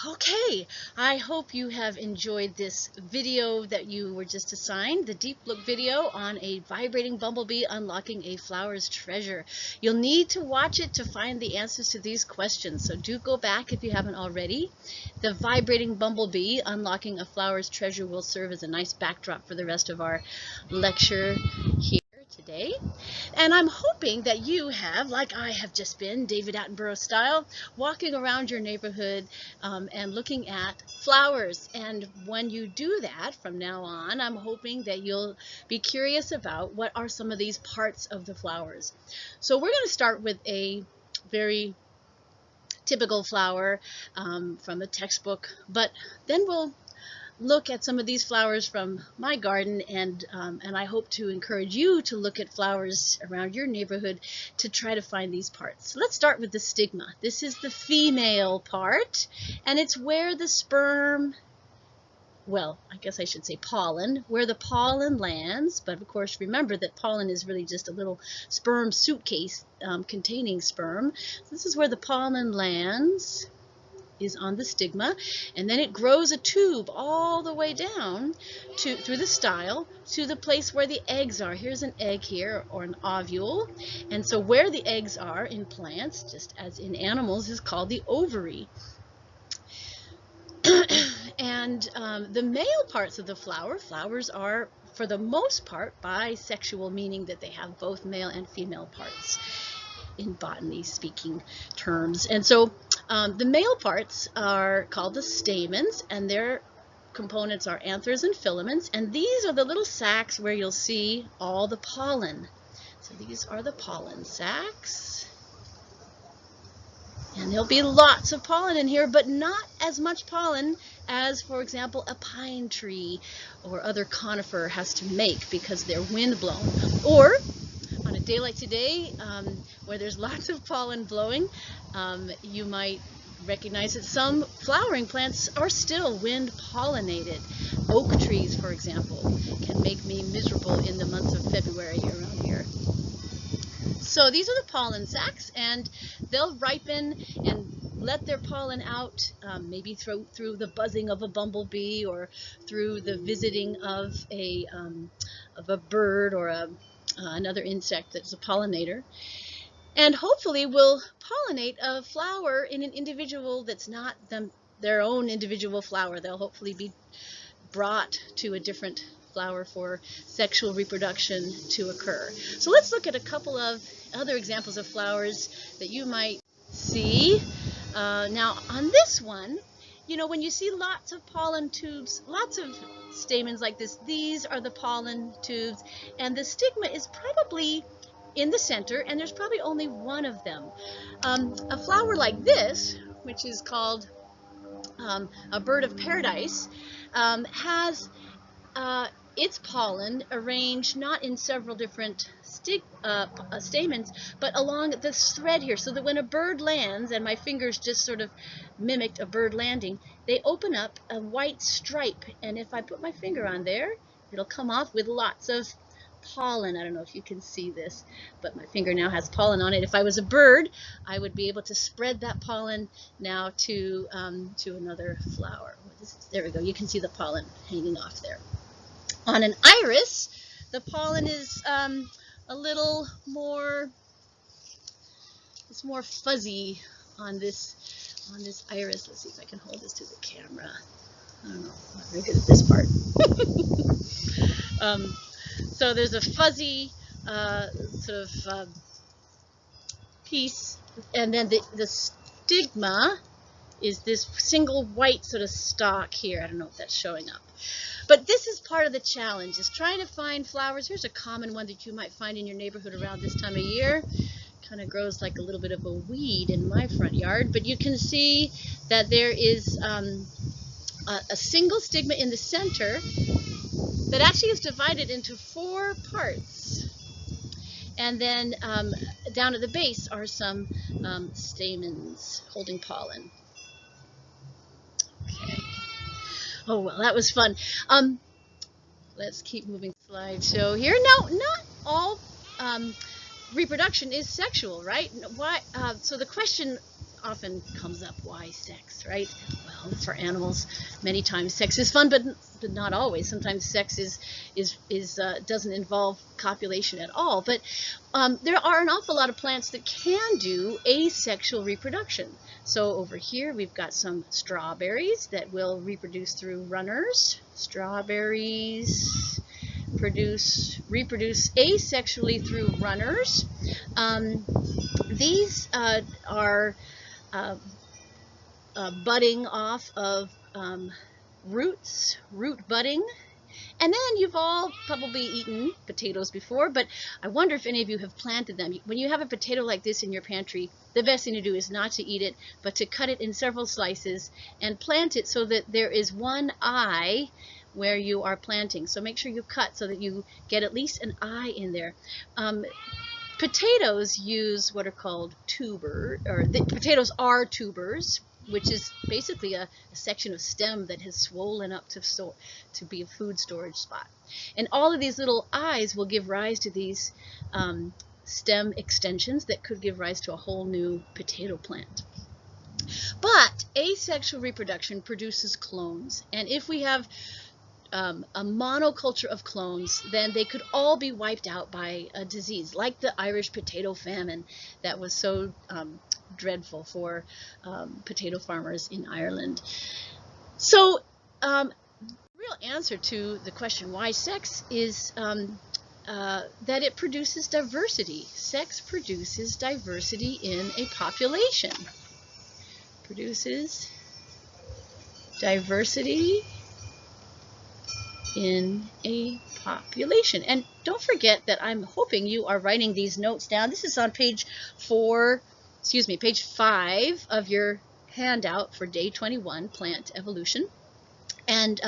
Okay, I hope you have enjoyed this video that you were just assigned, the deep look video on a vibrating bumblebee unlocking a flower's treasure. You'll need to watch it to find the answers to these questions, so do go back if you haven't already. The vibrating bumblebee unlocking a flower's treasure will serve as a nice backdrop for the rest of our lecture here today. And I'm hoping that you have, like I have just been, David Attenborough style, walking around your neighborhood and looking at flowers. And when you do that from now on, I'm hoping that you'll be curious about what are some of these parts of the flowers. So we're going to start with a very typical flower from a textbook, but then we'll look at some of these flowers from my garden, and I hope to encourage you to look at flowers around your neighborhood to try to find these parts. So let's start with the stigma. This is the female part, and it's where the sperm, well, I guess I should say pollen, where the pollen lands. But of course, remember that pollen is really just a little sperm suitcase containing sperm. So this is where the pollen lands, is on the stigma, and then it grows a tube all the way down through the style to the place where the eggs are. Here's an egg here, or an ovule, and so where the eggs are in plants, just as in animals, is called the ovary. And the male parts of the flowers are, for the most part, bisexual, meaning that they have both male and female parts in botany speaking terms. And so the male parts are called the stamens, and their components are anthers and filaments, and these are the little sacs where you'll see all the pollen. So these are the pollen sacs, and there'll be lots of pollen in here, but not as much pollen as, for example, a pine tree or other conifer has to make because they're wind blown. Or on a day like today, where there's lots of pollen blowing, you might recognize that some flowering plants are still wind pollinated. Oak trees, for example, can make me miserable in the months of February around here. So these are the pollen sacs, and they'll ripen and let their pollen out, maybe through the buzzing of a bumblebee or through the visiting of a bird or another insect that's a pollinator, and hopefully will pollinate a flower in an individual that's not their own individual flower. They'll hopefully be brought to a different flower for sexual reproduction to occur. So let's look at a couple of other examples of flowers that you might see. Now on this one, you know, when you see lots of pollen tubes, lots of stamens like this, these are the pollen tubes, and the stigma is probably in the center, and there's probably only one of them. A flower like this, which is called a bird of paradise, has its pollen arranged not in several different stamens, but along this thread here, so that when a bird lands, and my fingers just sort of mimicked a bird landing, they open up a white stripe, and if I put my finger on there, it'll come off with lots of pollen. I don't know if you can see this, but my finger now has pollen on it. If I was a bird, I would be able to spread that pollen now to another flower. There we go. You can see the pollen hanging off there. On an iris, the pollen is a little more, it's more fuzzy on this iris. Let's see if I can hold this to the camera. I don't know, I'm not very good at this part. So there's a fuzzy sort of piece, and then the stigma is this single white sort of stalk here. I don't know if that's showing up. But this is part of the challenge, is trying to find flowers. Here's a common one that you might find in your neighborhood around this time of year. Kind of grows like a little bit of a weed in my front yard, but you can see that there is a single stigma in the center that actually is divided into 4 parts. And then down at the base are some stamens holding pollen. Okay. Oh, well, that was fun. Let's keep moving slideshow here. Now, not all reproduction is sexual, right? Why? So the question often comes up, why sex, right? Well, for animals, many times sex is fun, but not always. Sometimes sex doesn't involve copulation at all. But there are an awful lot of plants that can do asexual reproduction. So over here we've got some strawberries that will reproduce through runners. Strawberries reproduce asexually through runners. These are budding off of root budding. And then you've all probably eaten potatoes before, but I wonder if any of you have planted them. When you have a potato like this in your pantry, the best thing to do is not to eat it, but to cut it in several slices and plant it so that there is one eye where you are planting. So make sure you cut so that you get at least an eye in there. Potatoes use what are called potatoes are tubers, which is basically a section of stem that has swollen up to be a food storage spot. And all of these little eyes will give rise to these stem extensions that could give rise to a whole new potato plant. But asexual reproduction produces clones, and if we have a monoculture of clones, then they could all be wiped out by a disease, like the Irish potato famine that was so dreadful for potato farmers in Ireland. So the real answer to the question why sex is that it produces diversity. Sex produces diversity in a population. Produces diversity in a population. And don't forget that I'm hoping you are writing these notes down. This is on page 5 of your handout for day 21, Plant Evolution. And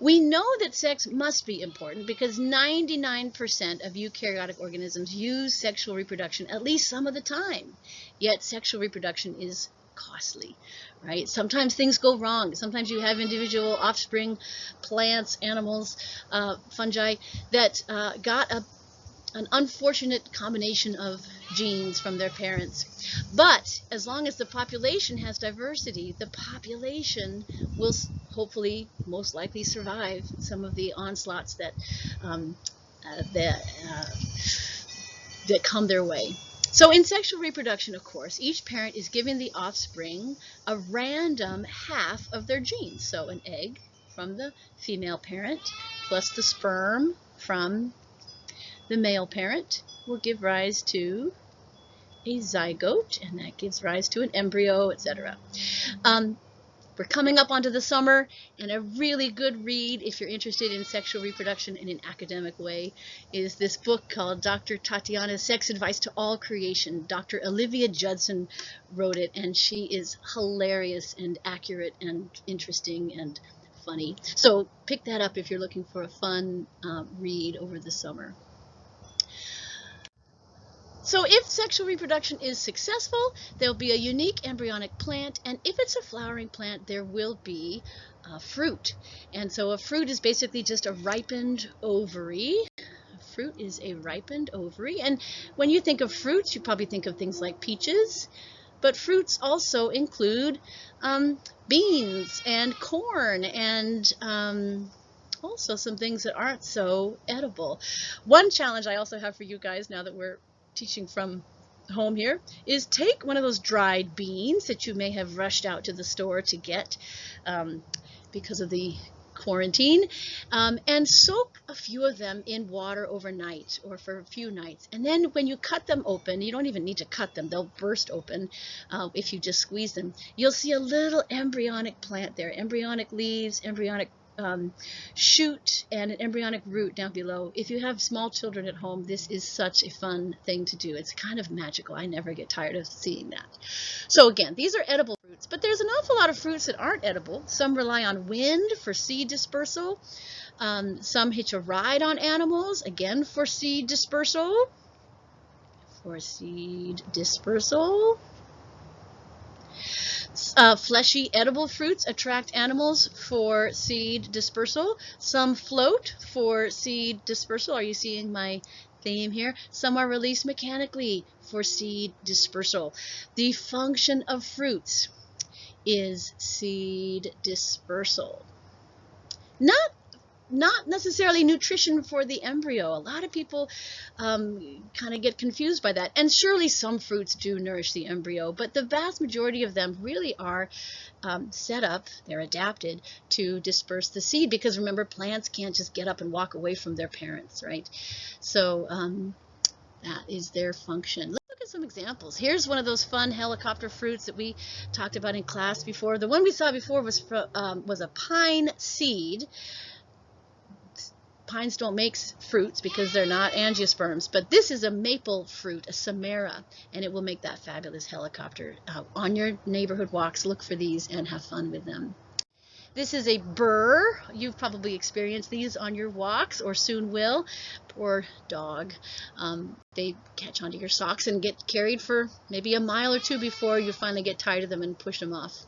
we know that sex must be important because 99% of eukaryotic organisms use sexual reproduction at least some of the time. Yet sexual reproduction is costly, right? Sometimes things go wrong. Sometimes you have individual offspring, plants, animals, fungi that got an unfortunate combination of genes from their parents. But as long as the population has diversity, the population will hopefully most likely survive some of the onslaughts that come their way. So in sexual reproduction, of course, each parent is giving the offspring a random half of their genes. So an egg from the female parent plus the sperm from the male parent will give rise to a zygote, and that gives rise to an embryo, etc. We're coming up onto the summer, and a really good read if you're interested in sexual reproduction in an academic way is this book called Dr. Tatiana's Sex Advice to All Creation. Dr. Olivia Judson wrote it, and she is hilarious and accurate and interesting and funny. So pick that up if you're looking for a fun read over the summer. So if sexual reproduction is successful, there'll be a unique embryonic plant, and if it's a flowering plant, there will be fruit. And so a fruit is basically just a ripened ovary. A fruit is a ripened ovary, and when you think of fruits, you probably think of things like peaches, but fruits also include beans and corn and also some things that aren't so edible. One challenge I also have for you guys now that we're teaching from home here is take one of those dried beans that you may have rushed out to the store to get because of the quarantine, and soak a few of them in water overnight or for a few nights. And then when you cut them open, you don't even need to cut them, they'll burst open if you just squeeze them. You'll see a little embryonic plant there, embryonic leaves, embryonic shoot, and an embryonic root down below. If you have small children at home, this is such a fun thing to do. It's kind of magical. I never get tired of seeing that. So again, these are edible fruits, but there's an awful lot of fruits that aren't edible. Some rely on wind for seed dispersal. Some hitch a ride on animals, again for seed dispersal. Fleshy edible fruits attract animals for seed dispersal. Some float for seed dispersal. Are you seeing my theme here. Some are released mechanically for seed dispersal. The function of fruits is seed dispersal. Not necessarily nutrition for the embryo. A lot of people kind of get confused by that. And surely some fruits do nourish the embryo, but the vast majority of them really are set up, they're adapted to disperse the seed, because remember, plants can't just get up and walk away from their parents, right? So that is their function. Let's look at some examples. Here's one of those fun helicopter fruits that we talked about in class before. The one we saw before was a pine seed. Pines don't make fruits because they're not angiosperms, but this is a maple fruit, a samara, and it will make that fabulous helicopter. On your neighborhood walks, look for these and have fun with them. This is a burr. You've probably experienced these on your walks, or soon will. Poor dog. They catch onto your socks and get carried for maybe a mile or two before you finally get tired of them and push them off.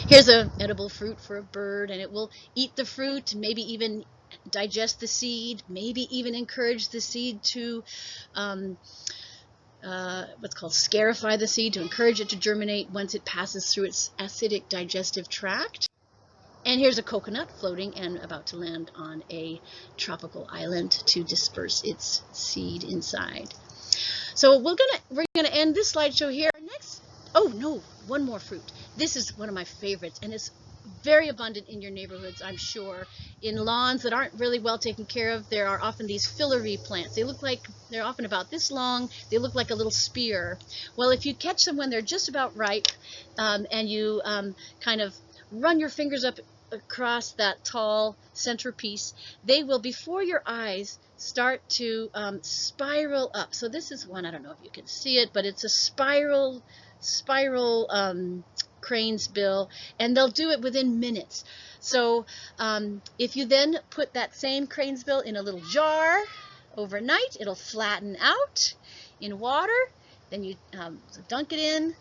Here's an edible fruit for a bird, and it will eat the fruit, maybe even digest the seed, maybe even encourage the seed to what's called scarify the seed, to encourage it to germinate once it passes through its acidic digestive tract. And here's a coconut floating and about to land on a tropical island to disperse its seed inside. So we're gonna end this slideshow here. Next, oh no, one more fruit. This is one of my favorites, and it's very abundant in your neighborhoods, I'm sure. In lawns that aren't really well taken care of, there are often these filiary plants. They're often about this long. They look like a little spear. Well, if you catch them when they're just about ripe, and you kind of run your fingers up across that tall centerpiece, they will, before your eyes, start to spiral up. So this is one, I don't know if you can see it, but it's a spiral crane's bill, and they'll do it within minutes. So if you then put that same crane's bill in a little jar overnight, it'll flatten out in water. Then you dunk it in,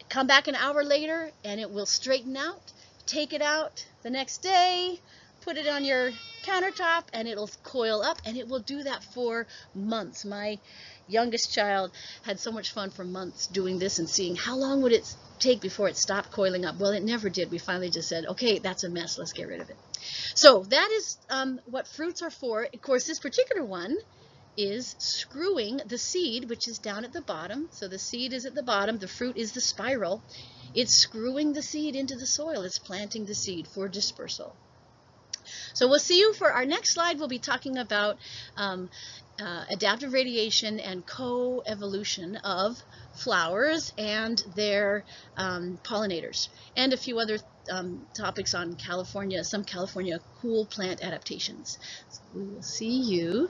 come back an hour later, and it will straighten out. Take it out the next day, put it on your countertop, and it'll coil up, and it will do that for months. My youngest child had so much fun for months doing this and seeing how long would it take before it stopped coiling up. Well, it never did. We finally just said, okay, that's a mess, let's get rid of it. So that is what fruits are for. Of course, this particular one is screwing the seed, which is down at the bottom. So the seed is at the bottom, the fruit is the spiral. It's screwing the seed into the soil. It's planting the seed for dispersal. So we'll see you for our next slide. We'll be talking about adaptive radiation and co-evolution of flowers and their pollinators, and a few other topics on California, some California cool plant adaptations. So we will see you